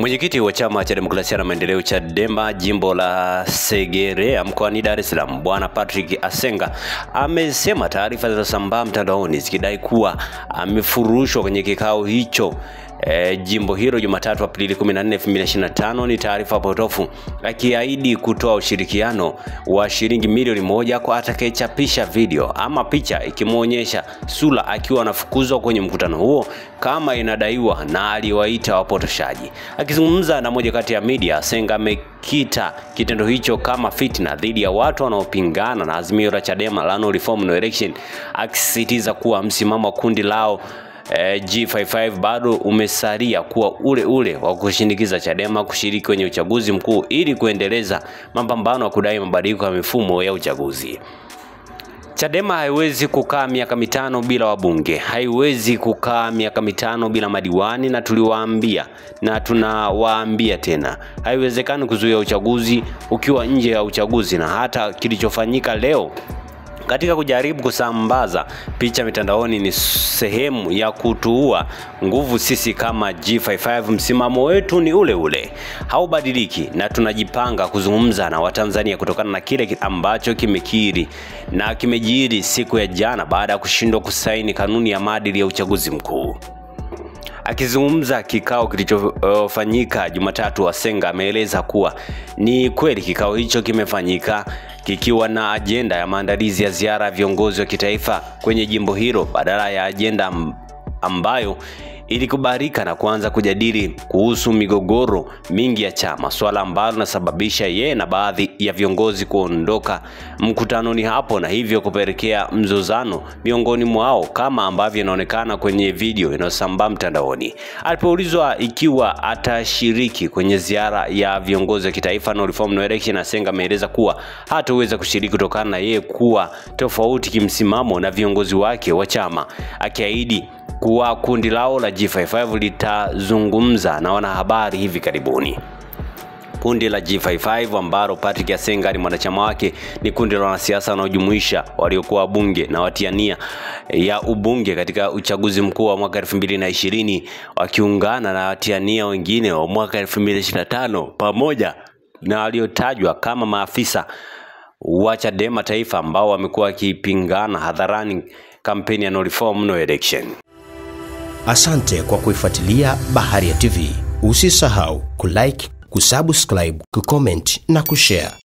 Mwenyekiti wa Chama cha Demokrasia na Maendeleo Chadema jimbo la Segerea mkoani Dar es Salaam, Bwana Patrick Asenga amesema taarifa zinazosambaa mtandaoni zikidai kuwa amefurushwa kwenye kikao hicho jimbo hilo Jumatatu Aprili 14, 2025 ni taarifa potofu, akiahidi kutoa ushirikiano wa shilingi milioni 1 kwa atakayechapisha video ama picha ikimuonyesha sura akiwa anafukuzwa kwenye mkutano huo kama inadaiwa na aliwaita wapotoshaji. Akizungumza na moja kati ya media, Asenga amekita kitendo hicho kama fitna dhidi ya watu wanaopingana na azimio la Chadema la no reform no election, akisisitiza kuwa msimamo wa kundi lao G55 bado umesalia kuwa ule wa kushindikiza Chadema kushiriki kwenye uchaguzi mkuu ili kuendeleza mapambano ya kudai mabadiliko ya mifumo ya uchaguzi. Chadema haiwezi kukaa miaka 5 bila wabunge, haiwezi kukaa miaka 5 bila madiwani, na tuliwaambia na tunawaambia tena, haiwezekani kuzuia uchaguzi ukiwa nje ya uchaguzi. Na hata kilichofanyika leo katika kujaribu kusambaza picha mitandaoni ni sehemu ya kutuua nguvu. Sisi kama G55 msimamo wetu ni ule, haubadiliki, na tunajipanga kuzungumza na Watanzania kutokana na kile ambacho kimekiri na kimejiri siku ya jana baada ya kushindwa kusaini kanuni ya maadili ya uchaguzi mkuu. Akizungumza kikao kilichofanyika Jumatatu, Asenga ameeleza kuwa ni kweli kikao hicho kimefanyika kikiwa na agenda ya maandalizi ya ziara ya viongozi wa kitaifa kwenye jimbo hilo badala ya agenda ambayo ilikubalika na kuanza kujadili kuhusu migogoro mingi ya chama, swala ambalo linasababisha yeye na baadhi ya viongozi kuondoka mkutanoni hapo na hivyo kupelekea mzozano miongoni mwao kama ambavyo inaonekana kwenye video inayosambaa mtandaoni. Alipoulizwa ikiwa atashiriki kwenye ziara ya viongozi wa kitaifa no reform no election, Asenga ameeleza kuwa hataweza kushiriki kutokana na yeye kuwa tofauti kimsimamo na viongozi wake wa chama, akiahidi kuwa kundi lao la G55 litazungumza na wanahabari hivi karibuni. Kundi la G55 ambalo Patrick Asenga ni mwanachama wake ni kundi la wanasiasa wanaojumuisha waliokuwa bunge na watiania ya ubunge katika uchaguzi mkuu wa mwaka 2020 wakiungana na watiania wengine wa mwaka 2025 pamoja na waliotajwa kama maafisa wa Chadema taifa ambao wamekuwa wakipingana hadharani kampeni ya no reform no election. Asante kwa kuifuatilia Baharia TV. Usisahau kulike, kusubscribe, kucomment na kushare.